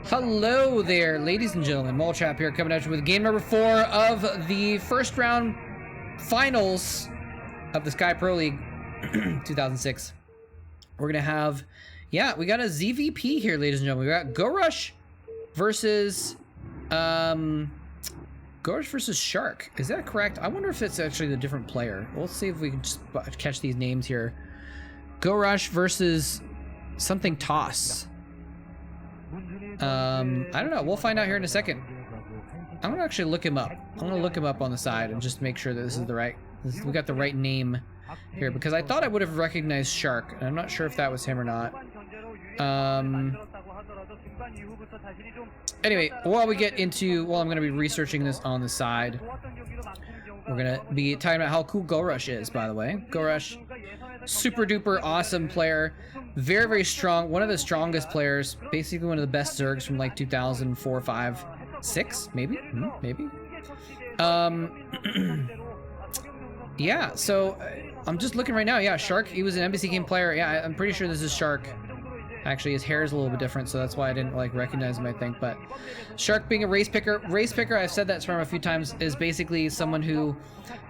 Hello there, ladies and gentlemen. Molchap here, coming at you with game number 4 of the first round finals of the Sky Pro League 2006. We're gonna have, yeah, we got a ZVP here, ladies and gentlemen. We got GoRush versus Shark. Is that correct? I wonder if it's actually the different player. We'll see if we can just catch these names here. GoRush versus something Toss. I don't know. We'll find out here in a second. I'm gonna actually look him up. I'm gonna look him up on the side and just make sure that this is the right. We got the right name here, because I thought I would have recognized Shark, and I'm not sure if that was him or not. Anyway, while I'm gonna be researching this on the side, we're gonna be talking about how cool GoRush is. By the way, GoRush, super duper awesome player. Very, very strong. One of the strongest players. Basically one of the best Zergs from like 2004, 5, 6, maybe? Maybe? Yeah, so I'm just looking right now. Yeah, Shark, he was an MBC game player. Yeah, I'm pretty sure this is Shark. Actually, his hair is a little bit different, so that's why I didn't like recognize him, I think. But Shark being a race picker. Race picker, I've said that term a few times, is basically someone who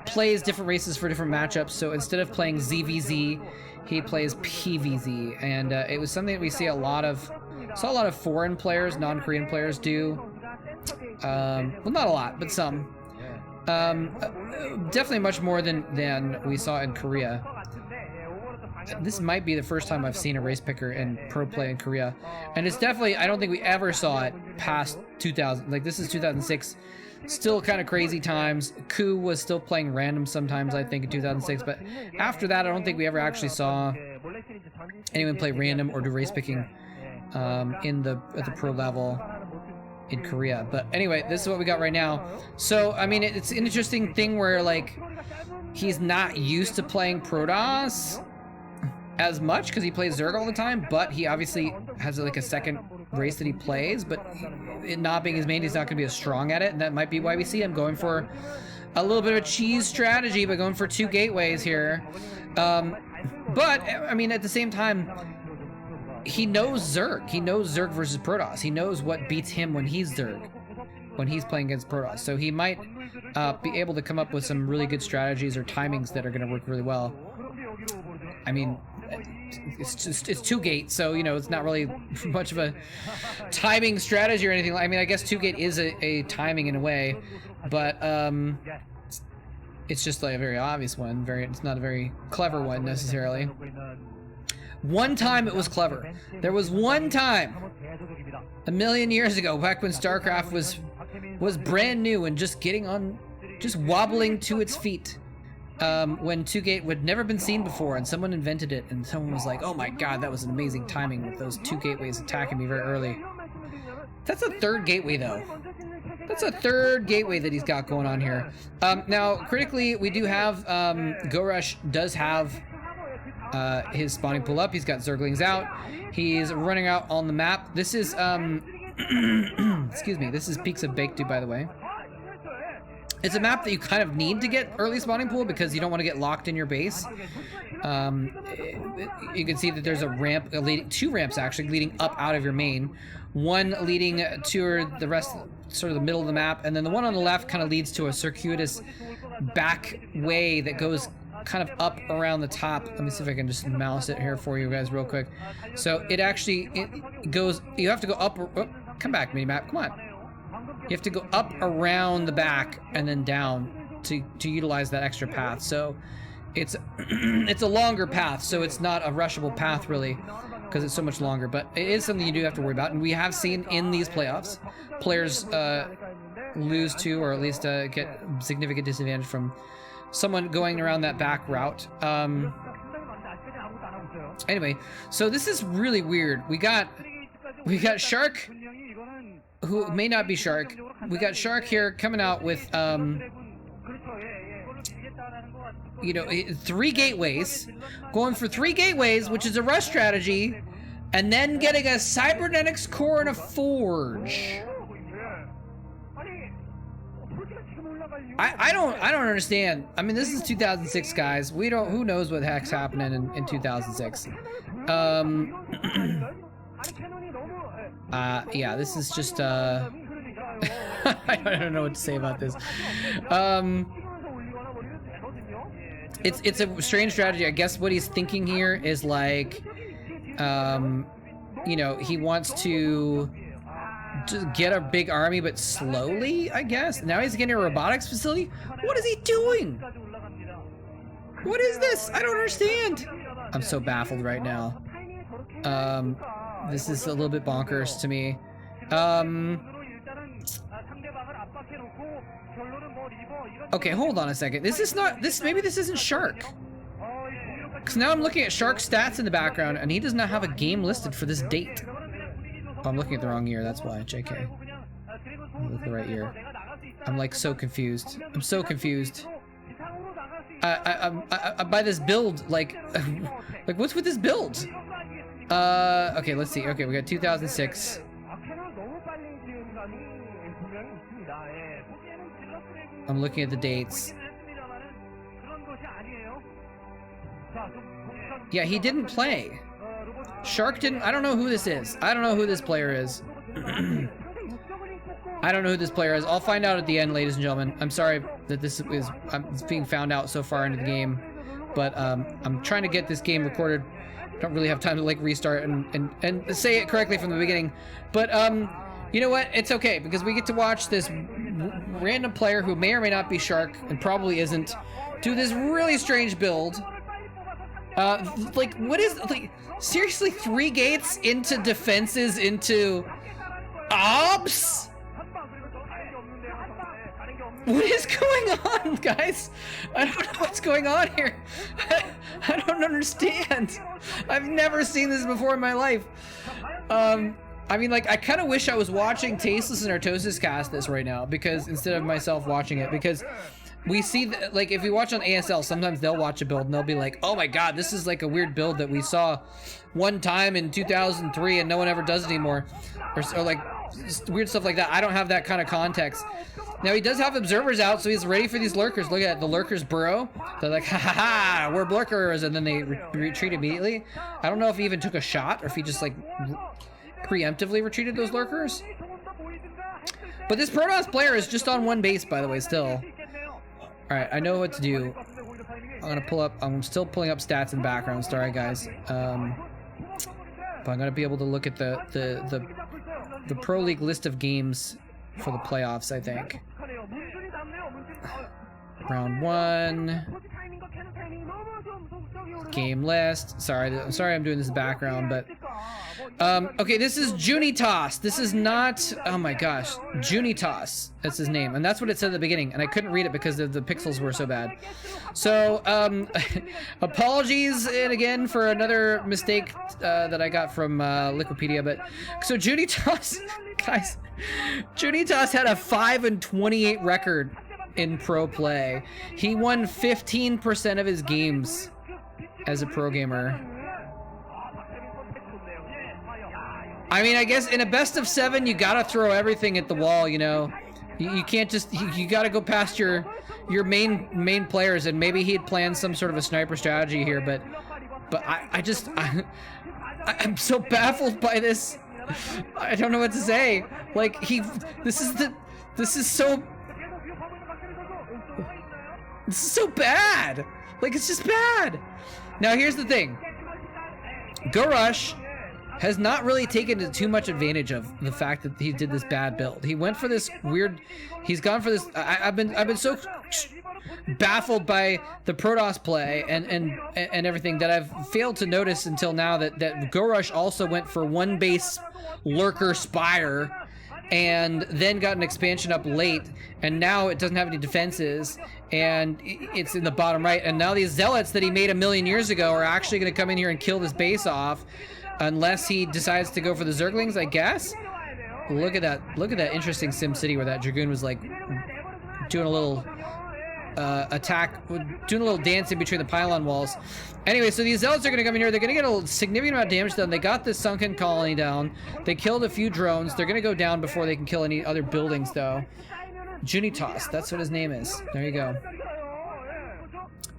plays different races for different matchups. So instead of playing ZVZ, he plays PVZ, and it was something that we see a lot of foreign players, non-Korean players do. Well, not a lot, but some. Definitely much more than we saw in Korea. This might be the first time I've seen a race picker in pro play in Korea, and it's definitely, I don't think we ever saw it past 2000. Like, this is 2006. Still kind of crazy times. Ku was still playing random sometimes, I think, in 2006, but after that, I don't think we ever actually saw anyone play random or do race picking at the pro level in Korea. But anyway, this is what we got right now. So, I mean, it's an interesting thing where, like, he's not used to playing Protoss as much because he plays Zerg all the time, but he obviously has like a second race that he plays, but it not being his main, he's not going to be as strong at it, and that might be why we see him going for a little bit of a cheese strategy, but going for 2 gateways here. But, I mean, at the same time, he knows Zerg. He knows Zerg versus Protoss. He knows what beats him when he's Zerg, when he's playing against Protoss. So he might be able to come up with some really good strategies or timings that are going to work really well. I mean, it's 2 gate, so you know it's not really much of a timing strategy or anything. I mean, I guess 2 gate is a timing in a way, but it's just like a very obvious one. It's not a very clever one necessarily. One time it was clever. There was one time a million years ago, back when StarCraft was brand new and just wobbling to its feet. When 2-gate would never been seen before, and someone invented it, and someone was like, oh my god, that was an amazing timing with those 2 gateways attacking me very early. That's a 3rd gateway, though. That's a 3rd gateway that he's got going on here. Now, critically, we do have, GoRush does have his spawning pool up. He's got Zerglings out. He's running out on the map. This is, excuse me, this is Peaks of Baekdu, by the way. It's a map that you kind of need to get early spawning pool because you don't want to get locked in your base. You can see that there's a ramp, 2 ramps actually, leading up out of your main. One leading to the rest, sort of the middle of the map, and then the one on the left kind of leads to a circuitous back way that goes kind of up around the top. Let me see if I can just mouse it here for you guys real quick. So it goes, you have to go up, come back, minimap, come on. You have to go up around the back and then down to utilize that extra path. So it's it's a longer path, so it's not a rushable path really, because it's so much longer. But it is something you do have to worry about, and we have seen in these playoffs players lose to, or at least get significant disadvantage from someone going around that back route. Anyway, so this is really weird. We got Shark, who may not be Shark. We got Shark here coming out with, you know, 3 gateways, going for 3 gateways, which is a rush strategy, and then getting a cybernetics core and a forge. I don't understand. I mean, this is 2006, guys. Who knows what the heck's happening in 2006. Yeah, this is just, I don't know what to say about this. It's a strange strategy. I guess what he's thinking here is like, you know, he wants to just get a big army, but slowly, I guess. Now he's getting a robotics facility. What is he doing? What is this? I don't understand. I'm so baffled right now. This is a little bit bonkers to me. Okay, hold on a second. This is not, maybe this isn't Shark. Because now I'm looking at Shark's stats in the background, and he does not have a game listed for this date. Oh, I'm looking at the wrong year, that's why, JK. I'm looking at the right year. I'm like so confused. I'm so confused. By this build, like what's with this build? Okay, let's see. Okay, we got 2006. I'm looking at the dates. Yeah, he didn't play. Shark didn't. I don't know who this is. I don't know who this player is. I don't know who this player is. I'll find out at the end, ladies and gentlemen. I'm sorry that this is it's being found out so far into the game, but I'm trying to get this game recorded. Don't really have time to like restart and say it correctly from the beginning. But you know what? It's okay because we get to watch this random player who may or may not be Shark and probably isn't do this really strange build. Like what is like seriously 3 gates into defenses into ops? What is going on, guys? I don't know what's going on here. I don't understand. I've never seen this before in my life. I mean, like, I kind of wish I was watching Tasteless and JuNiToSs cast this right now, because instead of myself watching it, because we see, like, if we watch on ASL, sometimes they'll watch a build and they'll be like, oh my god, this is like a weird build that we saw one time in 2003 and no one ever does it anymore. Or like, weird stuff like that. I don't have that kind of context. Now, he does have observers out, so he's ready for these lurkers. Look at that, the lurkers burrow. They're like, ha ha ha, we're lurkers, and then they retreat immediately. I don't know if he even took a shot, or if he just, like, preemptively retreated those lurkers. But this Protoss player is just on 1 base, by the way, still. Alright, I know what to do. I'm still pulling up stats in background, sorry guys. But I'm gonna be able to look at the Pro League list of games for the playoffs, I think. Round 1. Game list. Sorry I'm doing this in background, but okay, this is JuNiToSs. This is not, oh my gosh, JuNiToSs. That's his name, and that's what it said at the beginning, and I couldn't read it because the pixels were so bad. So apologies and again for another mistake that I got from Liquipedia, but so JuNiToSs, guys, JuNiToSs had a 5-28 record in pro play. He won 15% of his games as a pro gamer. I mean, I guess in a best of 7, you gotta throw everything at the wall, you know. You can't just, you gotta go past your main players, and maybe he had planned some sort of a sniper strategy here, but I'm so baffled by this. I don't know what to say. Like, this is so bad. Like, it's just bad. Now, here's the thing. GoRush has not really taken too much advantage of the fact that he did this bad build. He went for this weird, he's gone for this, I've been so baffled by the Protoss play and everything that I've failed to notice until now that GoRush also went for 1 base lurker spire and then got an expansion up late, and now it doesn't have any defenses, and it's in the bottom right, and now these zealots that he made 1,000,000 years ago are actually going to come in here and kill this base off, unless he decides to go for the Zerglings, I guess. Look at that interesting Sim City where that Dragoon was like doing a little attack, doing a little dance in between the pylon walls. Anyway, so these zealots are gonna come in here. They're gonna get a significant amount of damage done. They got this sunken colony down. They killed a few drones. They're gonna go down before they can kill any other buildings, though. JuNiToSs, that's what his name is. There you go.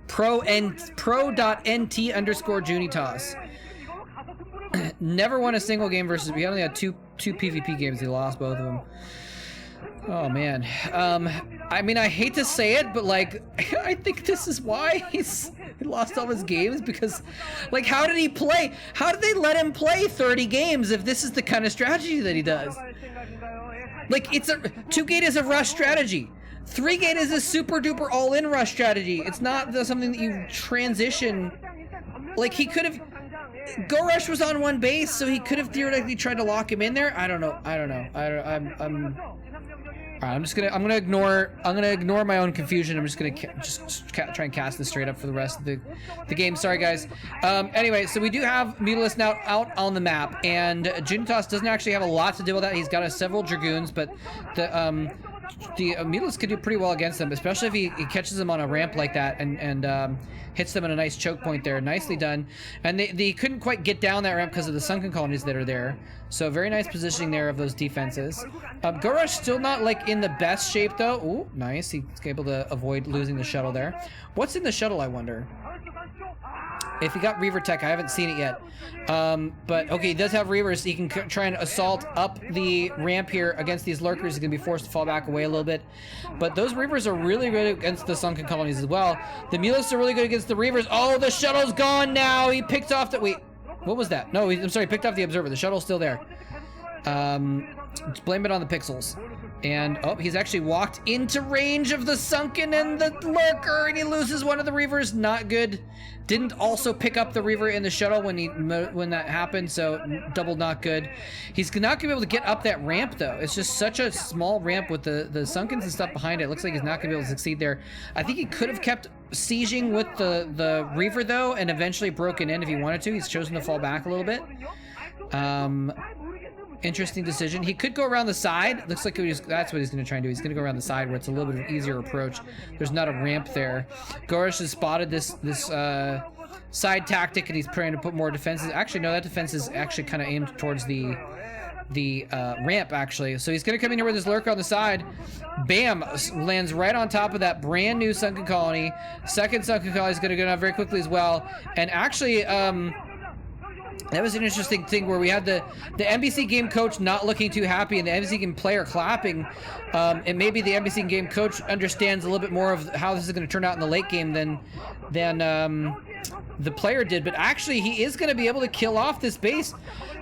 Pro.nt_JuNiToSs. never won a single game versus. We only had two PvP games. He lost both of them. Oh man. I mean, I hate to say it, but like, I think this is why he lost all his games, because, like, how did he play? How did they let him play 30 games if this is the kind of strategy that he does? Like, it's a 2-gate is a rush strategy. 3-gate is a super duper all-in rush strategy. It's not something that you transition. Like, he could have. GoRush was on 1 base, so he could have theoretically tried to lock him in there. I don't know. I'm gonna ignore my own confusion. I'm just gonna try and cast this straight up for the rest of the game. Sorry guys. Anyway, so we do have Mutalisk now out on the map, and JuNiToSs doesn't actually have a lot to deal with that. He's got several Dragoons, but the Mutalisk could do pretty well against them, especially if he catches them on a ramp like that and hits them in a nice choke point there. Nicely done. And they couldn't quite get down that ramp because of the sunken colonies that are there. So very nice positioning there of those defenses. GoRush still not like in the best shape though. Ooh, nice. He's able to avoid losing the shuttle there. What's in the shuttle, I wonder? If he got Reaver Tech, I haven't seen it yet. But okay, he does have Reavers. He can try and assault up the ramp here against these lurkers. He's gonna be forced to fall back away a little bit. But those Reavers are really good against the sunken colonies as well. The Mutalisks are really good against the Reavers. Oh, the shuttle's gone now. He picked off the, wait, what was that? No, I'm sorry, he picked off the observer. The shuttle's still there. Let's blame it on the pixels. And, oh, he's actually walked into range of the sunken and the lurker, and he loses one of the Reavers. Not good. Didn't also pick up the Reaver in the shuttle when that happened, so double not good. He's not gonna be able to get up that ramp though. It's just such a small ramp with the sunkens and stuff behind it. Looks like he's not gonna be able to succeed there. I think he could have kept sieging with the Reaver though, and eventually broken in if he wanted to. He's chosen to fall back a little bit. Interesting decision. He could go around the side. Looks like that's what he's going to try and do. He's going to go around the side where it's a little bit of an easier approach. There's not a ramp there. GoRush has spotted this side tactic, and he's trying to put more defenses. Actually, no, that defense is actually kind of aimed towards the ramp, actually. So he's going to come in here with his lurker on the side. Bam! Lands right on top of that brand new sunken colony. Second sunken colony is going to go down very quickly as well. And actually, that was an interesting thing where we had the MBC game coach not looking too happy and the MBC game player clapping. And maybe the MBC game coach understands a little bit more of how this is going to turn out in the late game than the player did. But actually, he is going to be able to kill off this base.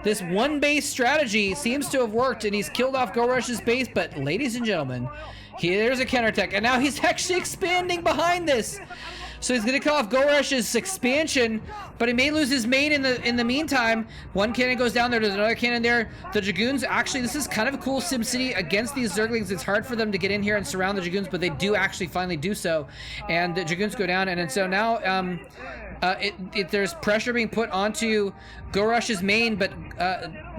This one base strategy seems to have worked, and he's killed off GoRush's base. But ladies and gentlemen, there's a counterattack, and now he's actually expanding behind this. So he's gonna kill off GoRush's expansion, but he may lose his main in the meantime. One cannon goes down there, there's another cannon there. The Dragoons, actually, this is kind of a cool SimCity against these Zerglings. It's hard for them to get in here and surround the Dragoons, but they do actually finally do so. And the Dragoons go down, and so now there's pressure being put onto GoRush's main, but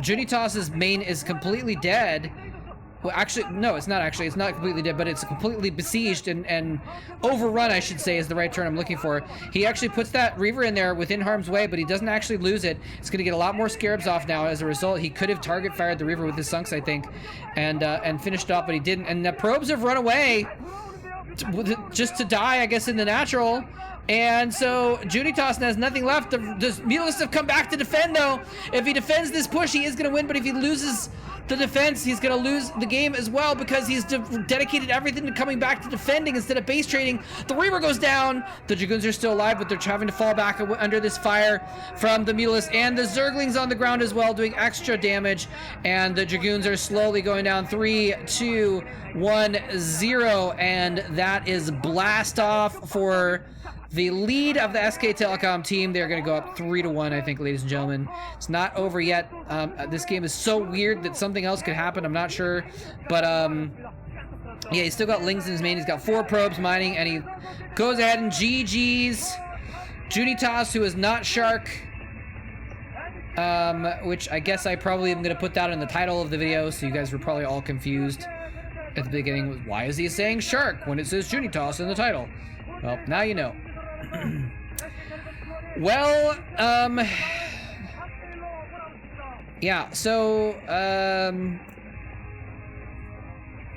JuNiToSs' main is completely dead. Well, actually, no, it's not actually. It's not completely dead, but it's completely besieged and overrun, I should say, is the right term I'm looking for. He actually puts that Reaver in there within harm's way, but he doesn't actually lose it. He's going to get a lot more scarabs off now. As a result, he could have target fired the Reaver with his sunks, I think, and finished off, but he didn't. And the probes have run away just to die, I guess, in the natural. And so JuNiToSs has nothing left. The Mutalisks have come back to defend, though. If he defends this push, he is going to win, but if he loses the defense, he's going to lose the game as well, because he's dedicated everything to coming back to defending instead of base trading. The Reaver goes down. The Dragoons are still alive, but they're having to fall back under this fire from the Mutalisks, and the Zerglings on the ground as well, doing extra damage. And the Dragoons are slowly going down. 3, 2, 1, 0, and that is blast off for the lead of the SK Telecom team. They're going to go up 3-1, I think, ladies and gentlemen. It's not over yet. This game is so weird that something else could happen. I'm not sure. But, yeah, he's still got Lings in his main. He's got 4 probes mining, and he goes ahead and GG's JuNiToSs, who is not Shark. Which I guess I probably am going to put that in the title of the video, so you guys were probably all confused at the beginning. Why is he saying Shark when it says JuNiToSs in the title? Well, now you know. Well, yeah, so,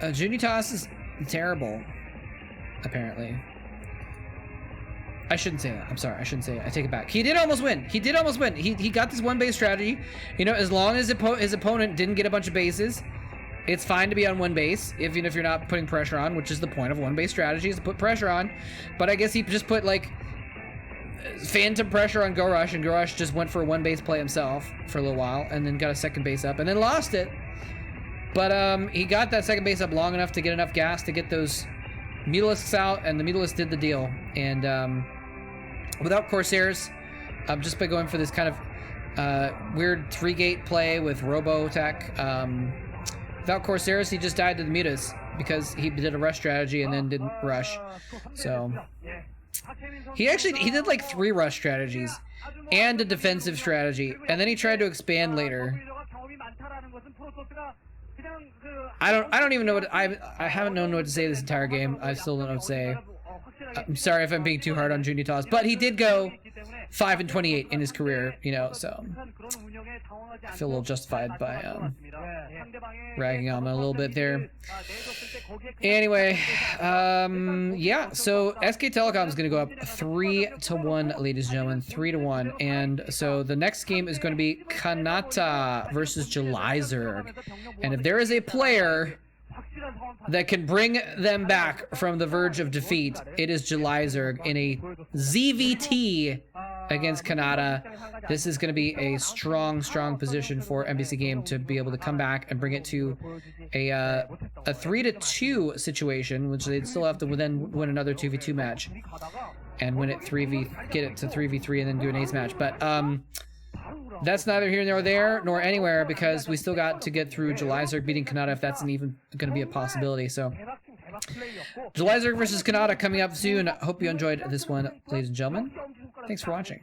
JuNiToSs is terrible, apparently. I shouldn't say that. I'm sorry. I shouldn't say it. I take it back. He did almost win. He did almost win. He got this one base strategy. You know, as long as his opponent didn't get a bunch of bases, it's fine to be on one base, even if you're not putting pressure on, which is the point of one base strategy, is to put pressure on. But I guess he just put like phantom pressure on GoRush, and GoRush just went for a one base play himself for a little while, and then got a second base up, and then lost it. But he got that second base up long enough to get enough gas to get those Mutalisks out, and the Mutalisks did the deal. And without Corsairs, just by going for this kind of weird 3-gate play with Robotech, without Corsairs, he just died to the Mutas because he did a rush strategy and then didn't rush. So he did like 3 rush strategies and a defensive strategy, and then he tried to expand later. I don't even know what I haven't known what to say this entire game. I still don't know what to say. I'm sorry if I'm being too hard on JuNiToSs, but he did go 5-28 in his career, you know, so I feel a little justified by ragging on him a little bit there. Anyway, yeah, so SK Telecom is going to go up 3-1, ladies and gentlemen, 3-1, and so the next game is going to be Kanata versus JuNiToSs, and if there is a player that can bring them back from the verge of defeat, it is JuNiToSs in a ZVT against Kanata. This is going to be a strong position for MBC game to be able to come back and bring it to a 3-2 situation, which they'd still have to then win another 2v2 match and win it get it to 3v3 and then do an ace match. But that's neither here nor there nor anywhere, because we still got to get through JuNiToSs beating Kanata if that's even going to be a possibility. So JuNiToSs versus Kanata coming up soon. Hope you enjoyed this one, ladies and gentlemen. Thanks for watching.